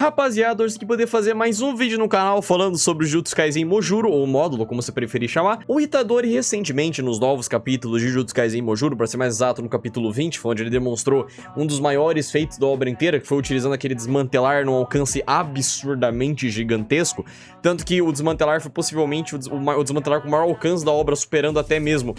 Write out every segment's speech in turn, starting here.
Rapaziada, hoje aqui poder fazer mais um vídeo no canal falando sobre o Jujutsu Kaisen Mojuro, ou módulo, como você preferir chamar. O Itadori recentemente, nos novos capítulos de Jujutsu Kaisen Mojuro, para ser mais exato, no capítulo 20, foi onde ele demonstrou um dos maiores feitos da obra inteira, que foi utilizando aquele desmantelar num alcance absurdamente gigantesco. Tanto que o desmantelar foi possivelmente o desmantelar com o maior alcance da obra, superando até mesmo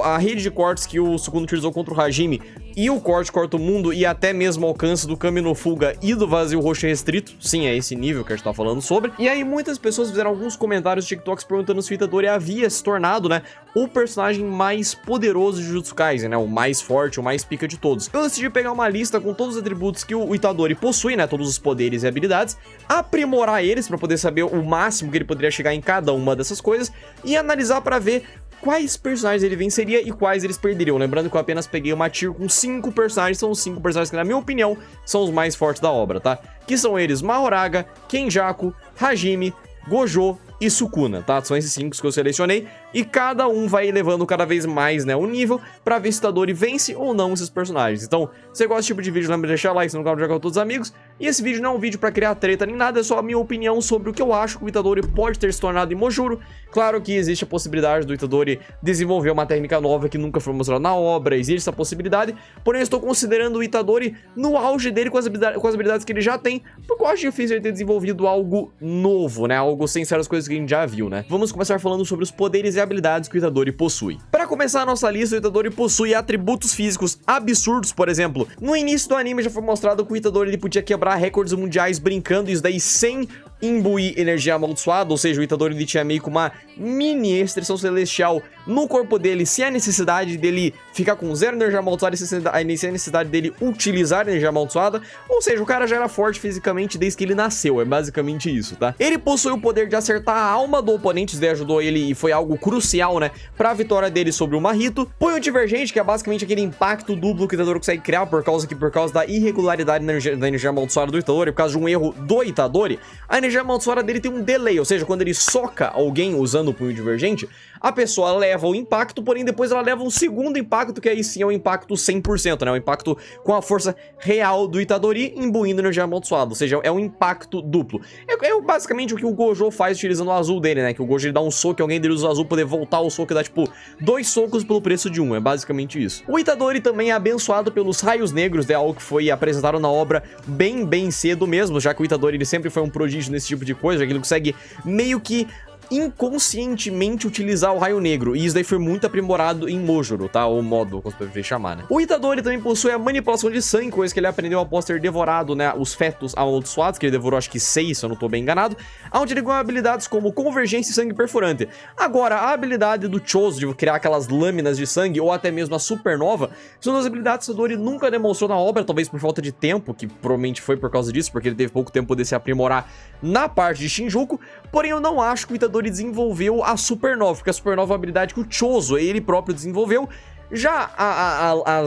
a rede de cortes que o Sukuna utilizou contra o Hajime e o corte corta o mundo e até mesmo o alcance do Kami no Fuga e do vazio roxo restrito. Sim, é esse nível que a gente tá falando sobre. E aí muitas pessoas fizeram alguns comentários de TikToks perguntando se o Itadori havia se tornado, né, o personagem mais poderoso de Jujutsu Kaisen, né, o mais forte, o mais pica de todos. Eu decidi pegar uma lista com todos os atributos que o Itadori possui, né, todos os poderes e habilidades, aprimorar eles pra poder saber o máximo que ele poderia chegar em cada uma dessas coisas e analisar pra ver quais personagens ele venceria e quais eles perderiam. Lembrando que eu apenas peguei uma tier com 5 personagens, são os 5 personagens que, na minha opinião, são os mais fortes da obra, tá? Que são eles Mahoraga, Kenjaku, Hajime, Gojo e Sukuna, tá? São esses 5 que eu selecionei e cada um vai elevando cada vez mais, né, o nível pra ver se o Itadori vence ou não esses personagens. Então, se você gosta desse tipo de vídeo, lembra de deixar like, se não quer jogar com todos os amigos. E esse vídeo não é um vídeo pra criar treta nem nada, é só a minha opinião sobre o que eu acho que o Itadori pode ter se tornado em Mojuro. Claro que existe a possibilidade do Itadori desenvolver uma técnica nova que nunca foi mostrada na obra, existe essa possibilidade, porém eu estou considerando o Itadori no auge dele com as habilidades que ele já tem, porque eu acho difícil ele ter desenvolvido algo novo, né, algo sem certas coisas que a gente já viu, né. Vamos começar falando sobre os poderes e habilidades que o Itadori possui. Para começar a nossa lista, o Itadori possui atributos físicos absurdos, por exemplo. No início do anime já foi mostrado que o Itadori ele podia quebrar recordes mundiais brincando, isso daí sem imbuir energia amaldiçoada, ou seja, o Itadori ele tinha meio que uma mini extensão celestial no corpo dele, sem a necessidade dele ficar com zero energia amaldiçoada e sem a necessidade dele utilizar energia amaldiçoada, ou seja, o cara já era forte fisicamente desde que ele nasceu, é basicamente isso, tá? Ele possui o poder de acertar a alma do oponente, isso daí ajudou ele e foi algo crucial, né, pra vitória dele sobre o Mahito. Punho divergente, que é basicamente aquele impacto duplo que o Itadori consegue criar por causa da irregularidade da energia amaldiçoada do Itadori, por causa de um erro do Itadori. A energia amaldiçoada dele tem um delay, ou seja, quando ele soca alguém usando o punho divergente, a pessoa leva o impacto, porém depois ela leva um segundo impacto, que aí sim é um impacto 100%, né, um impacto com a força real do Itadori imbuindo energia amaldiçoada, ou seja, é um impacto duplo. É basicamente o que o Gojo faz utilizando o azul dele, né, que o Gojo ele dá um soco e alguém dele usa o azul poder voltar o soco e dá tipo 2 socos pelo preço de um, é basicamente isso. O Itadori também é abençoado pelos raios negros, é algo que foi apresentado na obra bem cedo mesmo, já que o Itadori ele sempre foi um prodígio nesse tipo de coisa, que ele consegue meio que inconscientemente utilizar o raio negro, e isso daí foi muito aprimorado em Mojuro, tá? Ou módulo, como você preferir chamar, né? O Itadori também possui a manipulação de sangue, coisa que ele aprendeu após ter devorado, né, os fetos amaldiçoados, que ele devorou acho que 6, se eu não tô bem enganado, onde ele ganhou habilidades como convergência e sangue perfurante. Agora, a habilidade do Choso de criar aquelas lâminas de sangue, ou até mesmo a supernova, são duas habilidades que o Itadori nunca demonstrou na obra, talvez por falta de tempo, que provavelmente foi por causa disso, porque ele teve pouco tempo para poder se aprimorar na parte de Shinjuku, porém eu não acho que o Itadori desenvolveu a supernova, porque a supernova é uma habilidade que o Choso, ele próprio desenvolveu. Já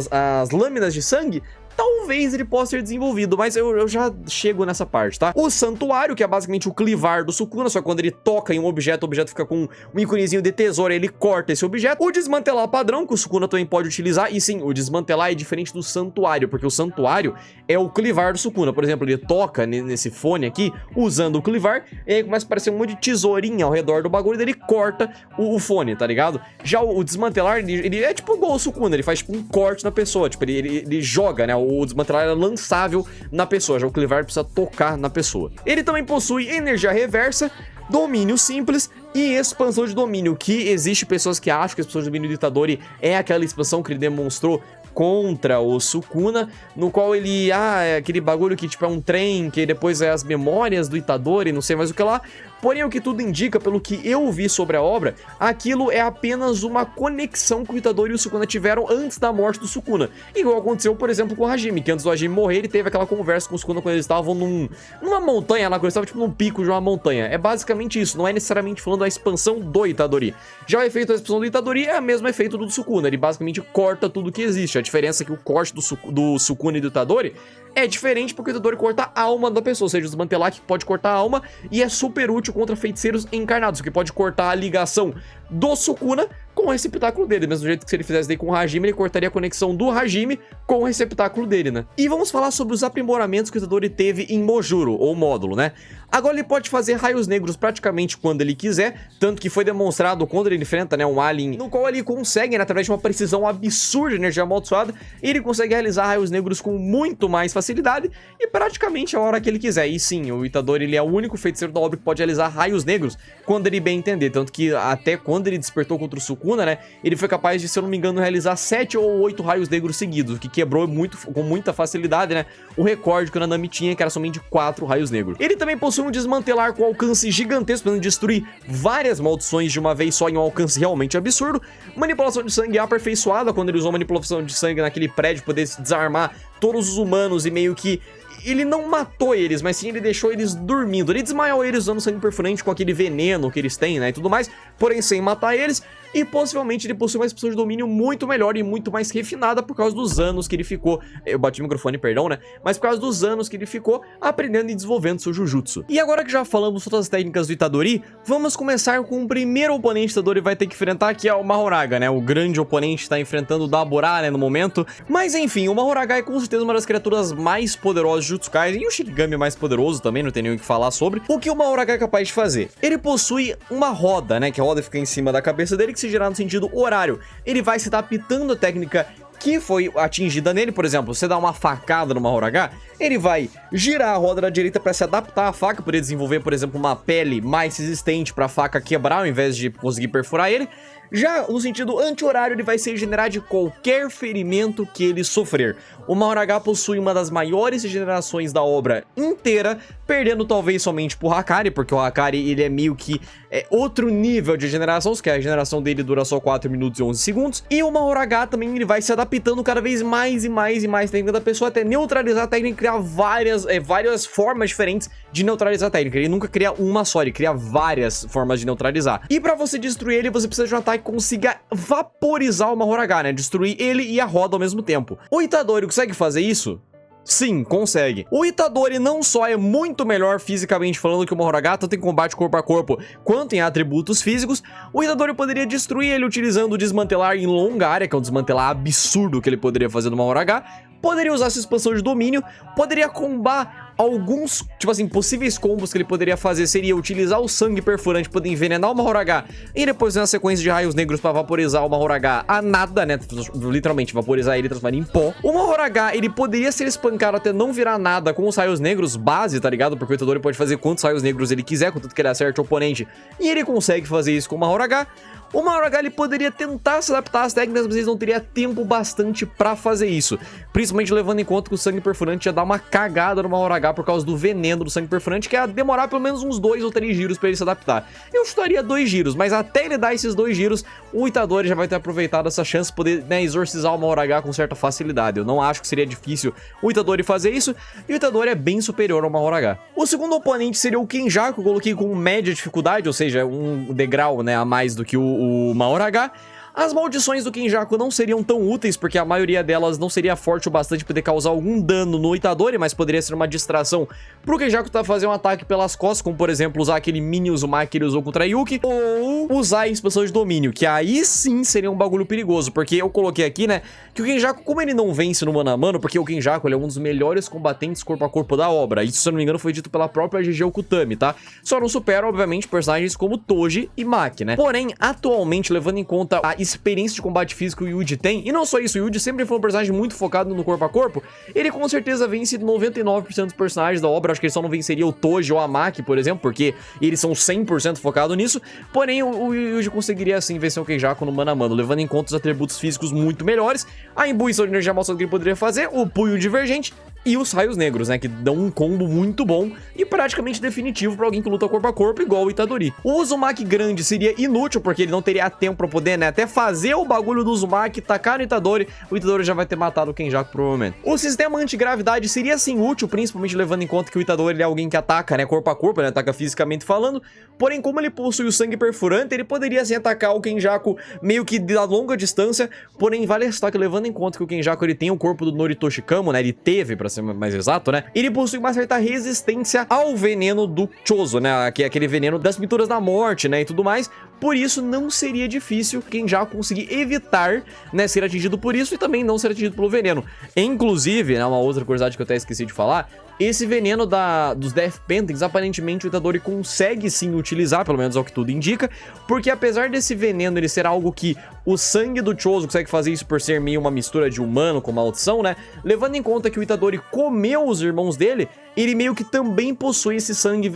as lâminas de sangue, talvez ele possa ter desenvolvido, mas eu já chego nessa parte, tá? O santuário, que é basicamente o clivar do Sukuna, só que quando ele toca em um objeto, o objeto fica com um íconezinho de tesoura, ele corta esse objeto. O desmantelar padrão, que o Sukuna também pode utilizar, e sim, o desmantelar é diferente do santuário, porque o santuário é o clivar do Sukuna. Por exemplo, ele toca nesse fone aqui, usando o clivar, e aí começa a aparecer um monte de tesourinha ao redor do bagulho, e ele corta o fone, tá ligado? Já o desmantelar, ele é tipo igual o Sukuna, ele faz tipo um corte na pessoa, tipo, ele joga, né? O desmantelar é lançável na pessoa, já o clivar precisa tocar na pessoa. Ele também possui energia reversa, domínio simples e expansão de domínio, que existe pessoas que acham que a expansão de domínio do Itadori é aquela expansão que ele demonstrou contra o Sukuna, no qual ele, é aquele bagulho que tipo é um trem, que depois é as memórias do Itadori, não sei mais o que lá. Porém, o que tudo indica, pelo que eu vi sobre a obra, aquilo é apenas uma conexão que o Itadori e o Sukuna tiveram antes da morte do Sukuna. Igual aconteceu, por exemplo, com o Hajime, que antes do Hajime morrer, ele teve aquela conversa com o Sukuna quando eles estavam numa montanha lá, quando eles estavam tipo num pico de uma montanha. É basicamente isso, não é necessariamente falando da expansão do Itadori. Já o efeito da expansão do Itadori é o mesmo efeito do Sukuna, ele basicamente corta tudo que existe. A diferença é que o corte do Sukuna e do Itadori é diferente porque o Itadori corta a alma da pessoa, ou seja, o desmantelar que pode cortar a alma e é super útil contra feiticeiros encarnados, que pode cortar a ligação do Sukuna com o receptáculo dele, mesmo jeito que se ele fizesse daí com o Hajime, ele cortaria a conexão do Hajime com o receptáculo dele, né? E vamos falar sobre os aprimoramentos que o Itadori teve em Mojuro, ou módulo, né? Agora ele pode fazer raios negros praticamente quando ele quiser, tanto que foi demonstrado quando ele enfrenta, né, um alien, no qual ele consegue, né, através de uma precisão absurda de energia amaldiçoada, ele consegue realizar raios negros com muito mais facilidade e praticamente a hora que ele quiser. E sim, o Itadori, ele é o único feiticeiro da obra que pode realizar raios negros quando ele bem entender, tanto que até quando ele despertou contra o Sukuna, né, ele foi capaz de, se eu não me engano, realizar 7 ou 8 raios negros seguidos, o que quebrou com muita facilidade, né, o recorde que o Nanami tinha, que era somente 4 raios negros. Ele também possui um desmantelar com alcance gigantesco, podendo destruir várias maldições de uma vez só em um alcance realmente absurdo. Manipulação de sangue aperfeiçoada, quando ele usou manipulação de sangue naquele prédio, poder desarmar todos os humanos e meio que... Ele não matou eles, mas sim ele deixou eles dormindo. Ele desmaiou eles usando sangue perfurante com aquele veneno que eles têm, né, e tudo mais, porém sem matar eles. E possivelmente ele possui uma expressão de domínio muito melhor e muito mais refinada por causa dos anos que ele ficou... Eu bati o microfone, perdão, né? Mas por causa dos anos que ele ficou aprendendo e desenvolvendo seu Jujutsu. E agora que já falamos todas as técnicas do Itadori, vamos começar com o primeiro oponente que o Itadori vai ter que enfrentar, que é o Mahoraga, né? O grande oponente que está enfrentando o Dabura, né, no momento. Mas enfim, o Mahoraga é com certeza uma das criaturas mais poderosas de Jujutsu Kaisen, e o Shikigami mais poderoso também, não tem nem o que falar sobre. O que o Mahoraga é capaz de fazer? Ele possui uma roda, né? Que a roda fica em cima da cabeça dele, que se girar no sentido horário, ele vai se adaptando a técnica que foi atingida nele. Por exemplo, você dá uma facada no Mahoraga, ele vai girar a roda da direita para se adaptar à faca, poder desenvolver, por exemplo, uma pele mais resistente para a faca quebrar ao invés de conseguir perfurar ele. Já no sentido anti-horário, ele vai se regenerar de qualquer ferimento que ele sofrer. O Mahoraga possui uma das maiores regenerações da obra inteira, perdendo talvez somente pro Hakari, porque o Hakari, ele é meio que outro nível de regeneração, que a regeneração dele dura só 4 minutos e 11 segundos. E o Mahoraga também, ele vai se adaptando cada vez mais e mais e mais técnica da pessoa, até neutralizar a técnica e criar várias formas diferentes de neutralizar a técnica. Ele nunca cria uma só, ele cria várias formas de neutralizar. E pra você destruir ele, você precisa de um ataque que consiga vaporizar o Mahoraga, né? Destruir ele e a roda ao mesmo tempo. O Itadori consegue fazer isso? Sim, consegue. O Itadori não só é muito melhor fisicamente falando que o Mahoraga, tanto em combate corpo a corpo quanto em atributos físicos. O Itadori poderia destruir ele utilizando o desmantelar em longa área, que é um desmantelar absurdo que ele poderia fazer no Mahoraga. Poderia usar essa expansão de domínio, poderia combar alguns, tipo assim, possíveis combos que ele poderia fazer seria utilizar o sangue perfurante, poder envenenar o Mahoraga e depois uma sequência de raios negros pra vaporizar o Mahoraga a nada, né, literalmente vaporizar ele e transformar em pó. O Mahoraga, ele poderia ser espancado até não virar nada com os raios negros base, tá ligado? Porque o Itadori pode fazer quantos raios negros ele quiser, contanto que ele acerte o oponente, e ele consegue fazer isso com o Mahoraga. O Mahoraga, ele poderia tentar se adaptar às técnicas, mas ele não teria tempo bastante pra fazer isso. Principalmente levando em conta que o sangue perfurante ia dar uma cagada no Mahoraga por causa do veneno do sangue perfurante, que ia demorar pelo menos uns 2 ou 3 giros pra ele se adaptar. Eu chutaria 2 giros, mas até ele dar esses 2 giros, o Itadori já vai ter aproveitado essa chance de poder, né, exorcizar o Mahoraga com certa facilidade. Eu não acho que seria difícil o Itadori fazer isso, e o Itadori é bem superior ao Mahoraga. O segundo oponente seria o Kenjaku, eu coloquei com média dificuldade, ou seja, um degrau, né, a mais do que o Mahoraga. As maldições do Kenjaku não seriam tão úteis, porque a maioria delas não seria forte o bastante para poder causar algum dano no Itadori, mas poderia ser uma distração pro Kenjaku fazer um ataque pelas costas, como por exemplo usar aquele mini Uzumaki que ele usou contra Yuki, ou usar a expansão de domínio, que aí sim seria um bagulho perigoso, porque eu coloquei aqui, né, que o Kenjaku, como ele não vence no mano a mano, porque o Kenjaku, ele é um dos melhores combatentes corpo a corpo da obra, isso, se eu não me engano, foi dito pela própria GG Okutami, tá? Só não supera, obviamente, personagens como Toji e Maki, né? Porém, atualmente, levando em conta a experiência de combate físico que o Yuji tem, e não só isso, o Yuji sempre foi um personagem muito focado no corpo a corpo, ele com certeza vence 99% dos personagens da obra. Acho que ele só não venceria o Toji ou a Maki, por exemplo, porque eles são 100% focados nisso, porém o Yuji conseguiria assim vencer o Kenjaku no mano a mano, levando em conta os atributos físicos muito melhores, a imbuição de energia amaldiçoada que ele poderia fazer, o punho divergente e os raios negros, né, que dão um combo muito bom e praticamente definitivo pra alguém que luta corpo a corpo igual o Itadori. O Uzumaki grande seria inútil, porque ele não teria tempo pra poder, né, até fazer o bagulho do Uzumaki, tacar no Itadori, o Itadori já vai ter matado o Kenjaku provavelmente. O sistema antigravidade seria sim útil, principalmente levando em conta que o Itadori ele é alguém que ataca, né, corpo a corpo, né, ataca fisicamente falando, porém como ele possui o sangue perfurante, ele poderia assim atacar o Kenjaku meio que de longa distância, porém vale ressaltar que levando em conta que o Kenjaku ele tem o corpo do Noritoshi Kamo, né, ele teve, pra ser mais exato, né? Ele possui uma certa resistência ao veneno do Chozo, né? Que é aquele veneno das pinturas da morte, né? E tudo mais. Por isso, não seria difícil quem já conseguir evitar, né, ser atingido por isso e também não ser atingido pelo veneno. Inclusive, né, uma outra curiosidade que eu até esqueci de falar, esse veneno dos Death Pentings, aparentemente o Itadori consegue sim utilizar, pelo menos é o que tudo indica, porque apesar desse veneno ele ser algo que o sangue do Chozo consegue fazer isso por ser meio uma mistura de humano com maldição, né, levando em conta que o Itadori comeu os irmãos dele, ele meio que também possui esse sangue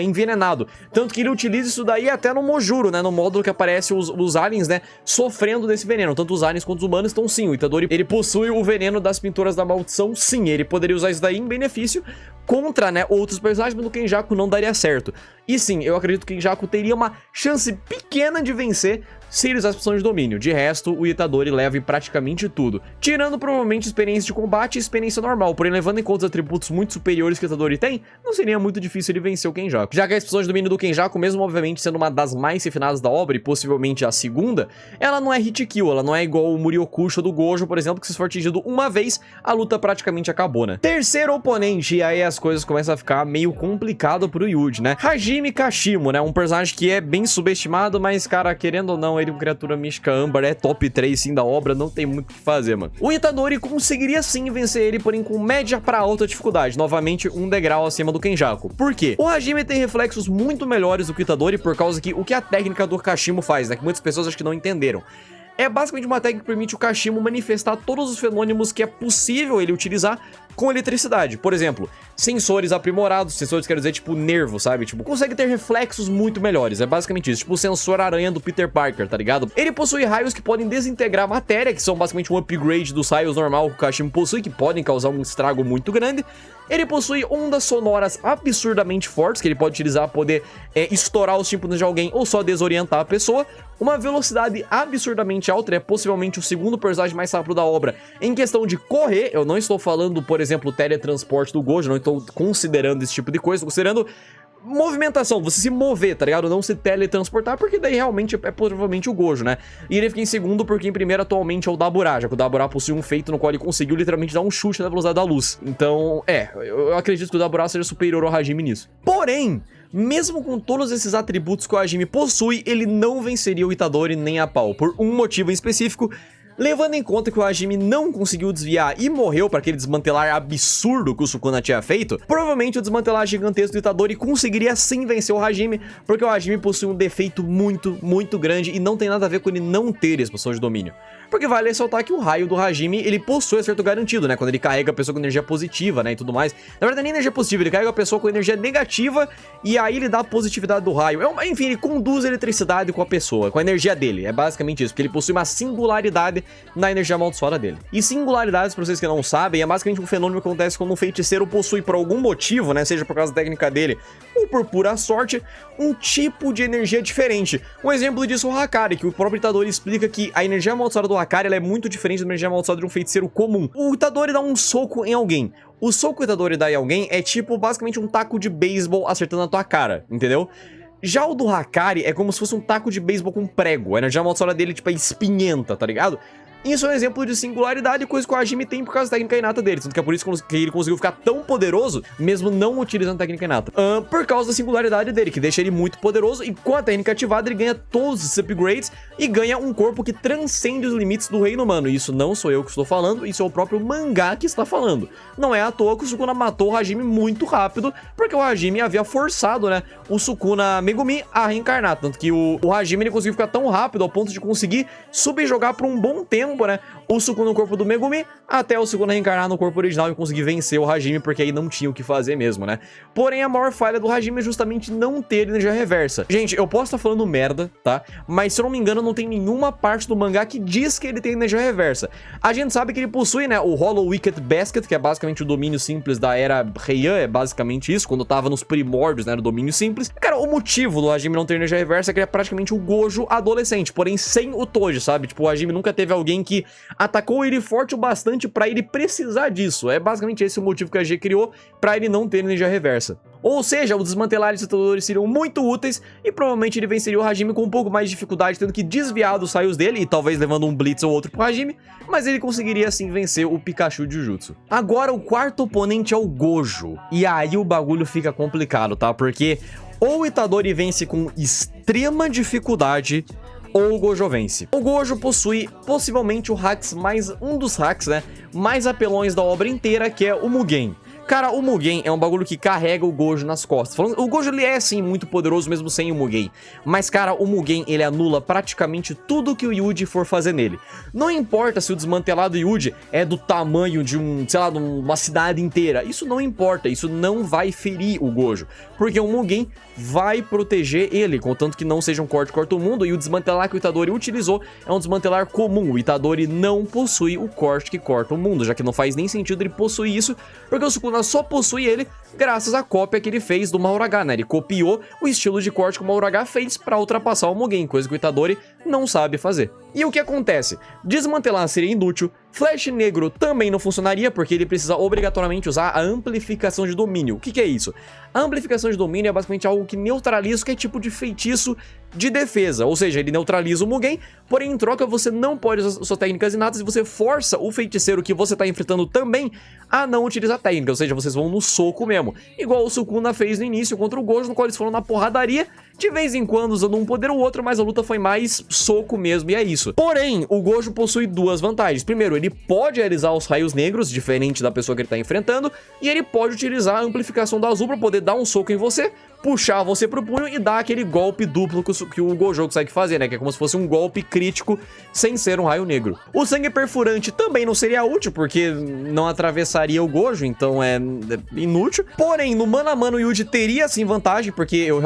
envenenado. Tanto que ele utiliza isso daí até no Mojuro, né? No módulo que aparece os aliens, né? Sofrendo desse veneno. Tanto os aliens quanto os humanos. Então sim, o Itadori, ele possui o veneno das pinturas da maldição. Sim, ele poderia usar isso daí em benefício contra, né, outros personagens, mas no Kenjaku não daria certo. E sim, eu acredito que o Kenjaku teria uma chance pequena de vencer se ele usasse opção de domínio. De resto, o Itadori leva em praticamente tudo. Tirando provavelmente experiência de combate e experiência normal, porém levando em conta os atributos muito superiores que o Itadori tem, não seria muito difícil ele vencer o Kenjaku. Já que a explosão de domínio do Kenjaku, mesmo obviamente sendo uma das mais refinadas da obra e possivelmente a segunda, ela não é hit kill, ela não é igual o Muriokusho do Gojo, por exemplo, que se for atingido uma vez, a luta praticamente acabou, né? Terceiro oponente, e aí as coisas começam a ficar meio complicado pro Yuji, né? Hajime Kashimo, né? Um personagem que é bem subestimado, mas, cara, querendo ou não, ele é uma criatura mística âmbar, é top 3 sim da obra, não tem muito o que fazer, mano. O Itadori conseguiria sim vencer ele, porém com média pra alta dificuldade, novamente um degrau acima do Kenjaku. Por quê? O Hajime tem reflexos muito melhores do que o Itadori, por causa que o que a técnica do Kashimo faz, né? Que muitas pessoas acho que não entenderam. É basicamente uma técnica que permite o Kashimo manifestar todos os fenômenos que é possível ele utilizar com eletricidade. Por exemplo, sensores aprimorados, sensores quero dizer tipo nervo, sabe? Tipo, consegue ter reflexos muito melhores, é basicamente isso. Tipo o sensor aranha do Peter Parker, tá ligado? Ele possui raios que podem desintegrar matéria, que são basicamente um upgrade dos raios normal que o Kashimo possui, que podem causar um estrago muito grande. Ele possui ondas sonoras absurdamente fortes, que ele pode utilizar para poder estourar os tímpanos de alguém ou só desorientar a pessoa. Uma velocidade absurdamente alta, ele é possivelmente o segundo personagem mais rápido da obra. Em questão de correr, eu não estou falando, por exemplo, o teletransporte do Gojo, não estou considerando esse tipo de coisa, estou considerando movimentação, você se mover, tá ligado? Não se teletransportar, porque daí realmente é provavelmente o Gojo, né? E ele fica em segundo porque em primeiro atualmente é o Dabura, já que o Dabura possui um feito no qual ele conseguiu literalmente dar um chute na velocidade da luz. Então, eu acredito que o Dabura seja superior ao Hajime nisso. Porém, mesmo com todos esses atributos que o Hajime possui, ele não venceria o Itadori nem a pau, por um motivo em específico. Levando em conta que o Hajime não conseguiu desviar e morreu para aquele desmantelar absurdo que o Sukuna tinha feito, provavelmente o desmantelar gigantesco do Itadori conseguiria sim vencer o Hajime, porque o Hajime possui um defeito muito grande e não tem nada a ver com ele não ter expansão de domínio. Porque vale ressaltar que o raio do Hajime, ele possui acerto garantido, né? Quando ele carrega a pessoa com energia positiva, né? E tudo mais. Na verdade, nem energia positiva, ele carrega a pessoa com energia negativa e aí ele dá a positividade do raio. Enfim, ele conduz a eletricidade com a pessoa, com a energia dele. É basicamente isso, porque ele possui uma singularidade na energia amaldiçoada dele. E singularidades, pra vocês que não sabem, é basicamente um fenômeno que acontece quando um feiticeiro possui, por algum motivo, né? Seja por causa da técnica dele ou por pura sorte, um tipo de energia diferente. Um exemplo disso é o Hakari, que o próprio Itadori explica que a energia amaldiçoada do Hakari ela é muito diferente da energia amaldiçoada de um feiticeiro comum. O Itadori dá um soco em alguém. O soco que o Itadori dá em alguém é tipo basicamente um taco de beisebol acertando na tua cara, entendeu? Já o do Hakari é como se fosse um taco de beisebol com prego. A energia amaldiçoada dele tipo é espinhenta, tá ligado? Isso é um exemplo de singularidade, coisa que o Hajime tem por causa da técnica inata dele. Tanto que é por isso que ele conseguiu ficar tão poderoso, mesmo não utilizando a técnica inata. Por causa da singularidade dele, que deixa ele muito poderoso. E com a técnica ativada, ele ganha todos esses upgrades e ganha um corpo que transcende os limites do reino humano. E isso não sou eu que estou falando, isso é o próprio mangá que está falando. Não é à toa que o Sukuna matou o Hajime muito rápido, porque o Hajime havia forçado, né, o Sukuna Megumi a reencarnar. Tanto que o Hajime ele conseguiu ficar tão rápido ao ponto de conseguir subjogar por um bom tempo, né, o Sukuna no corpo do Megumi, até o Sukuna reencarnar no corpo original e conseguir vencer o Hajime, porque aí não tinha o que fazer mesmo, né? Porém, a maior falha do Hajime é justamente não ter energia reversa. Gente, eu posso estar falando merda, tá? Mas se eu não me engano, não tem nenhuma parte do mangá que diz que ele tem energia reversa. A gente sabe que ele possui, né, o Hollow Wicked Basket, que é basicamente o domínio simples da era Heian, é basicamente isso, quando tava nos primórdios, né, do domínio simples. Cara, o motivo do Hajime não ter energia reversa é que ele é praticamente o Gojo adolescente, porém sem o Toji, sabe? Tipo, o Hajime nunca teve alguém que atacou ele forte o bastante pra ele precisar disso. É basicamente esse o motivo que a G criou pra ele não ter energia reversa. Ou seja, o desmantelar esses lutadores seriam muito úteis e provavelmente ele venceria o Hajime com um pouco mais de dificuldade, tendo que desviar dos raios dele e talvez levando um Blitz ou outro pro Hajime, mas ele conseguiria assim vencer o Pikachu de Jujutsu. Agora o quarto oponente é o Gojo, e aí o bagulho fica complicado, tá? Porque ou o Itadori vence com extrema dificuldade, ou o Gojo vence. O Gojo possui possivelmente o hacks um dos hacks, né, mais apelões da obra inteira, que é o Mugen. Cara, o Mugen é um bagulho que carrega o Gojo nas costas. O Gojo, ele é, sim, muito poderoso mesmo sem o Mugen. Mas, cara, o Mugen, ele anula praticamente tudo que o Yuji for fazer nele. Não importa se o desmantelado Yuji é do tamanho de sei lá, de uma cidade inteira. Isso não importa, isso não vai ferir o Gojo. Porque o Mugen vai proteger ele, contanto que não seja um corte corta o mundo. E o desmantelar que o Itadori utilizou é um desmantelar comum. O Itadori não possui o corte que corta o mundo, já que não faz nem sentido ele possuir isso, porque o Sukuna só possui ele graças à cópia que ele fez do Mahoraga, né? Ele copiou o estilo de corte que o Mahoraga fez para ultrapassar o Mugen, coisa que o Itadori não sabe fazer. E o que acontece? Desmantelar seria inútil, Flash Negro também não funcionaria, porque ele precisa obrigatoriamente usar a amplificação de domínio. O que é isso? A amplificação de domínio é basicamente algo que neutraliza qualquer tipo de feitiço de defesa, ou seja, ele neutraliza o Mugen, porém em troca você não pode usar suas técnicas inatas e você força o feiticeiro que você está enfrentando também a não utilizar técnica, ou seja, vocês vão no soco mesmo, igual o Sukuna fez no início contra o Gojo, no qual eles foram na porradaria, de vez em quando usando um poder ou outro, mas a luta foi mais soco mesmo, e é isso. Porém, o Gojo possui duas vantagens. Primeiro, ele pode realizar os raios negros, diferente da pessoa que ele tá enfrentando, e ele pode utilizar a amplificação do azul para poder dar um soco em você, puxar você pro punho e dar aquele golpe duplo que o Gojo consegue fazer, né? Que é como se fosse um golpe crítico sem ser um raio negro. O sangue perfurante também não seria útil, porque não atravessaria o Gojo, então é inútil. Porém, no mano a mano, o Yuji teria sim vantagem, porque eu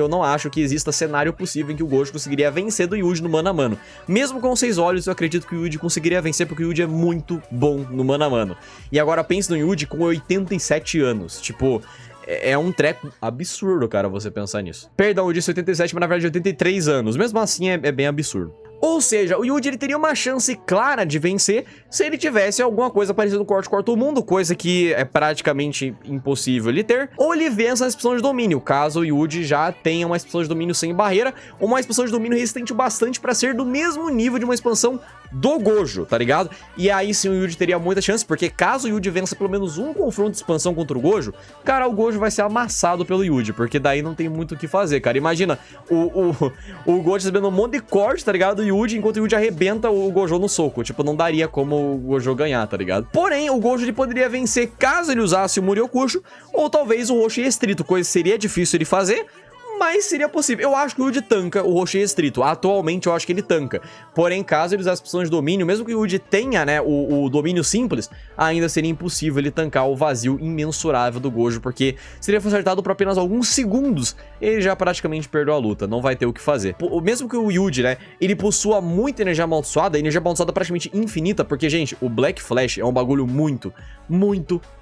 não acho que exista cenário possível em que o Gojo conseguiria vencer do Yuji no mano a mano. Mesmo com 6 olhos, eu acredito que o Yuji conseguiria vencer, porque o Yuji é muito bom no mano a mano. E agora pense no Yuji com 87 anos, tipo... É um treco absurdo, cara, você pensar nisso. Perdão, eu disse 87, mas na verdade 83 anos. Mesmo assim, é bem absurdo. Ou seja, o Yuji ele teria uma chance clara de vencer se ele tivesse alguma coisa parecida no corte corta o mundo, coisa que é praticamente impossível ele ter, ou ele vença a expansão de domínio, caso o Yuji já tenha uma expansão de domínio sem barreira, ou uma expansão de domínio resistente o bastante para ser do mesmo nível de uma expansão do Gojo, tá ligado? E aí sim o Yuji teria muita chance, porque caso o Yuji vença pelo menos um confronto de expansão contra o Gojo, cara, o Gojo vai ser amassado pelo Yuji, porque daí não tem muito o que fazer, cara. Imagina, o Gojo recebendo um monte de corte, tá ligado? O Yuji, enquanto o Yuji arrebenta o Gojo no soco. Tipo, não daria como o Gojo ganhar, tá ligado? Porém, o Gojo ele poderia vencer caso ele usasse o Muryokusho, ou talvez o Roshi Restrito, coisa que seria difícil de fazer, mas seria possível. Eu acho que o Yuji tanca o Roshi Restrito. Atualmente eu acho que ele tanca. Porém, caso ele usasse opções de domínio, mesmo que o Yuji tenha, né, o domínio simples, ainda seria impossível ele tancar o vazio imensurável do Gojo, porque se ele for acertado por apenas alguns segundos, ele já praticamente perdeu a luta, não vai ter o que fazer. Mesmo que o Yuji, né, ele possua muita energia amaldiçoada praticamente infinita, porque, gente, o Black Flash é um bagulho muito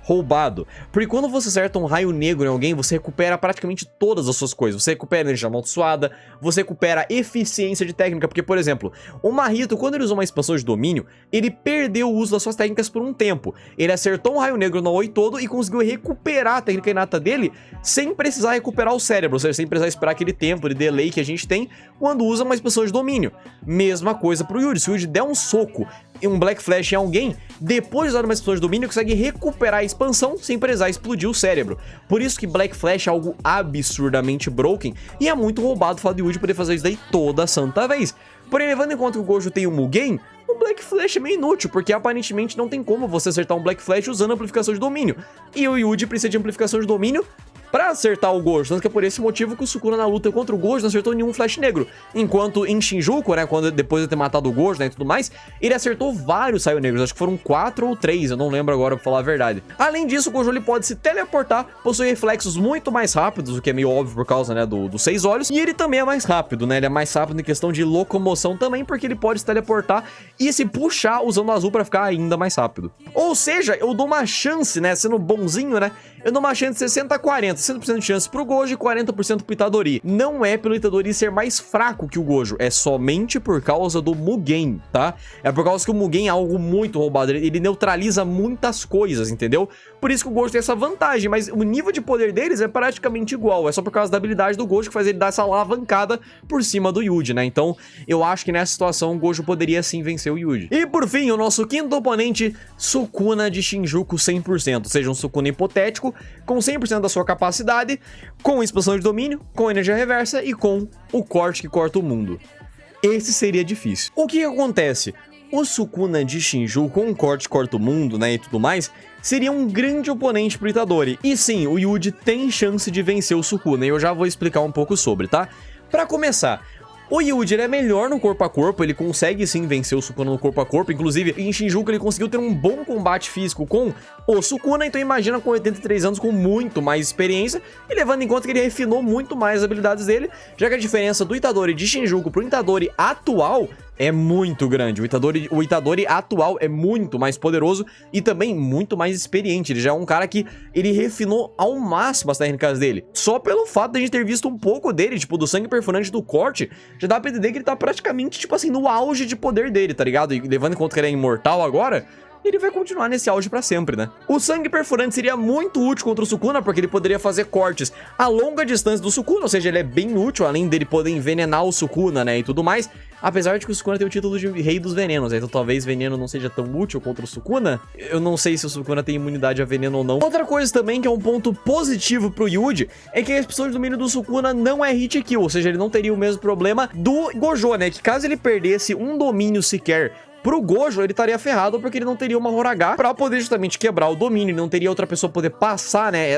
roubado. Porque quando você acerta um raio negro em alguém, você recupera praticamente todas as suas coisas. Você recupera energia amaldiçoada, você recupera eficiência de técnica, porque, por exemplo, o Mahito, quando ele usou uma expansão de domínio, ele perdeu o uso das suas técnicas por um tempo. Ele acertou um raio negro no Oi todo e conseguiu recuperar a técnica inata dele sem precisar recuperar o cérebro, ou seja, sem precisar esperar aquele tempo de delay que a gente tem quando usa uma expansão de domínio. Mesma coisa pro Yuji. Se o Yuji der um soco e um Black Flash em alguém, depois de usar uma expansão de domínio, consegue recuperar a expansão sem precisar explodir o cérebro. Por isso que Black Flash é algo absurdamente broken e é muito roubado o fato de Yuji poder fazer isso daí toda santa vez. Porém, levando em conta que o Gojo tem o Mugen, o Black Flash é meio inútil, porque aparentemente não tem como você acertar um Black Flash usando amplificação de domínio. E o Yuji precisa de amplificação de domínio pra acertar o Gojo, tanto que é por esse motivo que o Sukuna na luta contra o Gojo não acertou nenhum Flash negro, enquanto em Shinjuku, né, depois de ter matado o Gojo, né, e tudo mais, ele acertou vários raios negros, acho que foram 4 ou 3, eu não lembro agora pra falar a verdade. Além disso, o Gojo ele pode se teleportar, possui reflexos muito mais rápidos, o que é meio óbvio por causa, né, dos 6 olhos, e ele também é mais rápido, né, ele é mais rápido em questão de locomoção também, porque ele pode se teleportar e se puxar usando o azul pra ficar ainda mais rápido. Ou seja, eu dou uma chance, né, sendo bonzinho, né, eu dou uma chance de 60-40, 60% de chance pro Gojo e 40% pro Itadori. Não é pelo Itadori ser mais fraco que o Gojo, é somente por causa do Mugen, tá? É por causa que o Mugen é algo muito roubado, ele neutraliza muitas coisas, entendeu? Por isso que o Gojo tem essa vantagem, mas o nível de poder deles é praticamente igual, é só por causa da habilidade do Gojo que faz ele dar essa alavancada por cima do Yuji, né? Então, eu acho que nessa situação o Gojo poderia sim vencer o Yuji. E por fim, o nosso quinto oponente, Sukuna de Shinjuku 100%, ou seja, um Sukuna hipotético, com 100% da sua capacidade, com expansão de domínio, com energia reversa e com o corte que corta o mundo. Esse seria difícil. O que acontece? O Sukuna de Shinjuku com um corte corta o mundo, né, e tudo mais, seria um grande oponente pro Itadori. E sim, o Yuji tem chance de vencer o Sukuna, e eu já vou explicar um pouco sobre, tá? Pra começar, o Yuji ele é melhor no corpo a corpo, ele consegue sim vencer o Sukuna no corpo a corpo, inclusive em Shinjuku ele conseguiu ter um bom combate físico com o Sukuna, então imagina com 83 anos com muito mais experiência e levando em conta que ele refinou muito mais as habilidades dele, já que a diferença do Itadori de Shinjuku pro Itadori atual é muito grande. O Itadori atual é muito mais poderoso e também muito mais experiente. Ele já é um cara que ele refinou ao máximo as técnicas dele. Só pelo fato de a gente ter visto um pouco dele, tipo, do sangue perfurante do corte, já dá pra entender que ele tá praticamente, tipo assim, no auge de poder dele, tá ligado? E levando em conta que ele é imortal agora, ele vai continuar nesse auge pra sempre, né? O sangue perfurante seria muito útil contra o Sukuna, porque ele poderia fazer cortes a longa distância do Sukuna, ou seja, ele é bem útil, além dele poder envenenar o Sukuna, né, e tudo mais. Apesar de que o Sukuna tem o título de Rei dos Venenos, né? Então talvez veneno não seja tão útil contra o Sukuna. Eu não sei se o Sukuna tem imunidade a veneno ou não. Outra coisa também que é um ponto positivo pro Yuji é que a expansão de domínio do Sukuna não é hit kill, ou seja, ele não teria o mesmo problema do Gojo, né? Que caso ele perdesse um domínio sequer pro Gojo, ele estaria ferrado porque ele não teria uma Horaga pra poder justamente quebrar o domínio, ele não teria outra pessoa poder passar, né,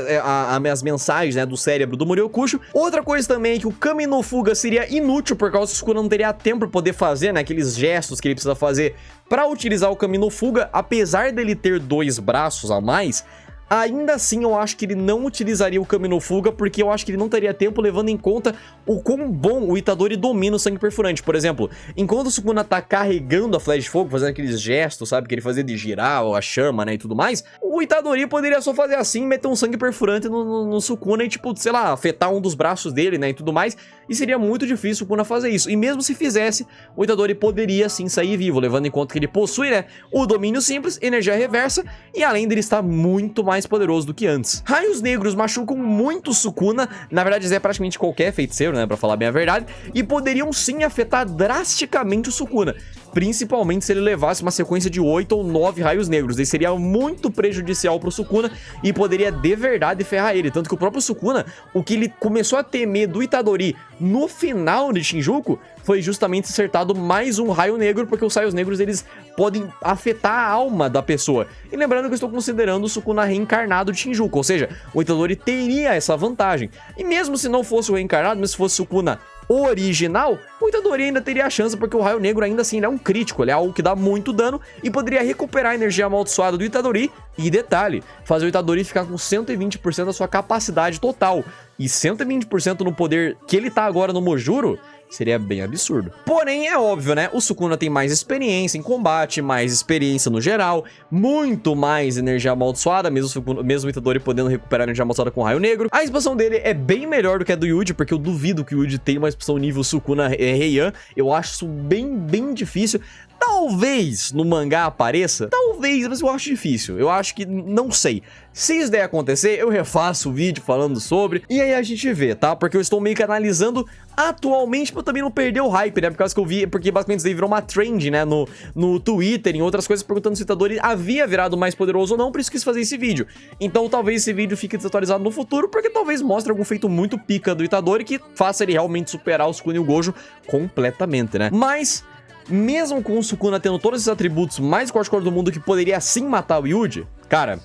as mensagens, né, do cérebro do Muriokusho. Outra coisa também é que o Kami no Fuga seria inútil por causa que o Sukuna não teria tempo pra poder fazer, né, aqueles gestos que ele precisa fazer pra utilizar o Kami no Fuga, apesar dele ter 2 braços a mais. Ainda assim, eu acho que ele não utilizaria o Kami no Fuga, porque eu acho que ele não teria tempo, levando em conta o quão bom o Itadori domina o sangue perfurante. Por exemplo, enquanto o Sukuna tá carregando a flecha de fogo, fazendo aqueles gestos, sabe, que ele fazia de girar a chama, né, e tudo mais, o Itadori poderia só fazer assim, meter um sangue perfurante no Sukuna e, tipo, sei lá, afetar um dos braços dele, né, e tudo mais, e seria muito difícil o Sukuna fazer isso. E mesmo se fizesse, o Itadori poderia sim sair vivo, levando em conta que ele possui, né, o domínio simples, energia reversa, e além dele estar muito mais poderoso do que antes. Raios negros machucam muito o Sukuna, na verdade é praticamente qualquer feiticeiro, né, pra falar bem a verdade, e poderiam sim afetar drasticamente o Sukuna, principalmente se ele levasse uma sequência de 8 ou 9 raios negros. Isso seria muito prejudicial pro Sukuna e poderia de verdade ferrar ele, tanto que o próprio Sukuna, o que ele começou a temer do Itadori no final de Shinjuku, foi justamente acertado mais um raio negro, porque os raios negros eles podem afetar a alma da pessoa. E lembrando que eu estou considerando o Sukuna reencarnado de Shinjuku, ou seja, o Itadori teria essa vantagem. E mesmo se não fosse o reencarnado, mas se fosse o Sukuna original, o Itadori ainda teria a chance, porque o raio negro ainda assim ele é um crítico, ele é algo que dá muito dano e poderia recuperar a energia amaldiçoada do Itadori e, detalhe, fazer o Itadori ficar com 120% da sua capacidade total. E 120% no poder que ele tá agora no Mojuro seria bem absurdo. Porém, é óbvio, né? O Sukuna tem mais experiência em combate, mais experiência no geral, muito mais energia amaldiçoada, mesmo o Itadori podendo recuperar energia amaldiçoada com raio negro. A expansão dele é bem melhor do que a do Yuji, porque eu duvido que o Yuji tenha uma expansão nível Sukuna Heian. Eu acho isso bem difícil. Talvez no mangá apareça, talvez, mas eu acho difícil. Eu acho que, não sei. Se isso der acontecer, eu refaço o vídeo falando sobre, e aí a gente vê, tá? Porque eu estou meio que analisando atualmente, pra eu também não perder o hype, né? Por causa que eu vi, porque basicamente isso daí virou uma trend, né? No Twitter, em outras coisas, perguntando se o Itadori havia virado mais poderoso ou não, por isso quis fazer esse vídeo. Então talvez esse vídeo fique desatualizado no futuro, porque talvez mostre algum feito muito pica do Itadori que faça ele realmente superar o Sukuna e o Gojo completamente, né? Mas mesmo com o Sukuna tendo todos esses atributos mais hardcore do mundo que poderia sim matar o Yuji, cara,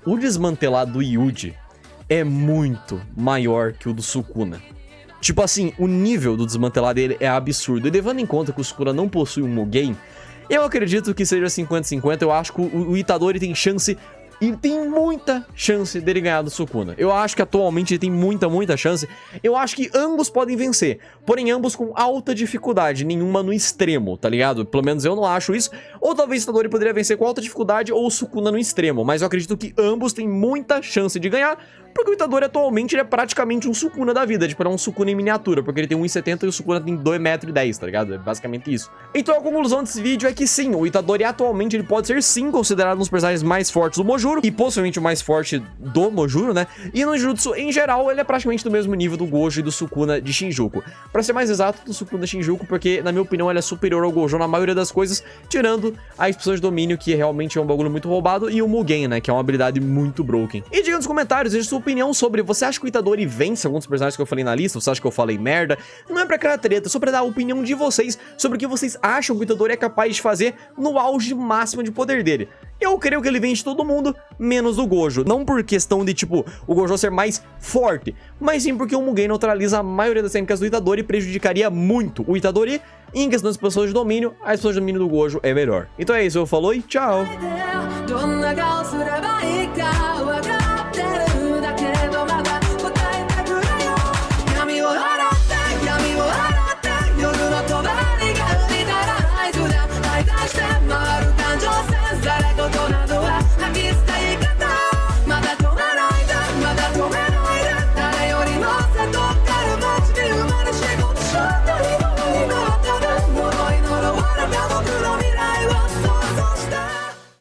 o desmantelar do Yuji é muito maior que o do Sukuna. Tipo assim, o nível do desmantelar dele é absurdo. E levando em conta que o Sukuna não possui um Mugen, eu acredito que seja 50-50. Eu acho que o Itadori tem chance, e tem muita chance dele ganhar do Sukuna. Eu acho que atualmente ele tem muita chance. Eu acho que ambos podem vencer, porém ambos com alta dificuldade, nenhuma no extremo, tá ligado? Pelo menos eu não acho isso. Ou talvez o Itadori poderia vencer com alta dificuldade ou o Sukuna no extremo, mas eu acredito que ambos têm muita chance de ganhar, porque o Itadori atualmente ele é praticamente um Sukuna da vida, tipo, ele é um Sukuna em miniatura, porque ele tem 1,70 e o Sukuna tem 2,10 m, tá ligado? É basicamente isso. Então a conclusão desse vídeo é que sim, o Itadori atualmente ele pode ser sim considerado um dos personagens mais fortes do Mojuro, e possivelmente o mais forte do Mojuro, né? E no Jutsu, em geral, ele é praticamente do mesmo nível do Gojo e do Sukuna de Shinjuku. Pra ser mais exato, do Sukuna Shinjuku, porque, na minha opinião, ele é superior ao Gojo na maioria das coisas, tirando a explosão de domínio, que realmente é um bagulho muito roubado, e o Mugen, né, que é uma habilidade muito broken. E diga nos comentários, deixa sua opinião sobre, você acha que o Itadori vence alguns personagens que eu falei na lista? Você acha que eu falei merda? Não é pra criar treta, é só pra dar a opinião de vocês sobre o que vocês acham que o Itadori é capaz de fazer no auge máximo de poder dele. Eu creio que ele vence todo mundo, menos o Gojo. Não por questão de, tipo, o Gojo ser mais forte, mas sim porque o Mugen neutraliza a maioria das técnicas do Itadori e prejudicaria muito o Itadori. E em questão de explosão de domínio, a explosão de domínio do Gojo é melhor. Então é isso, eu falou e tchau!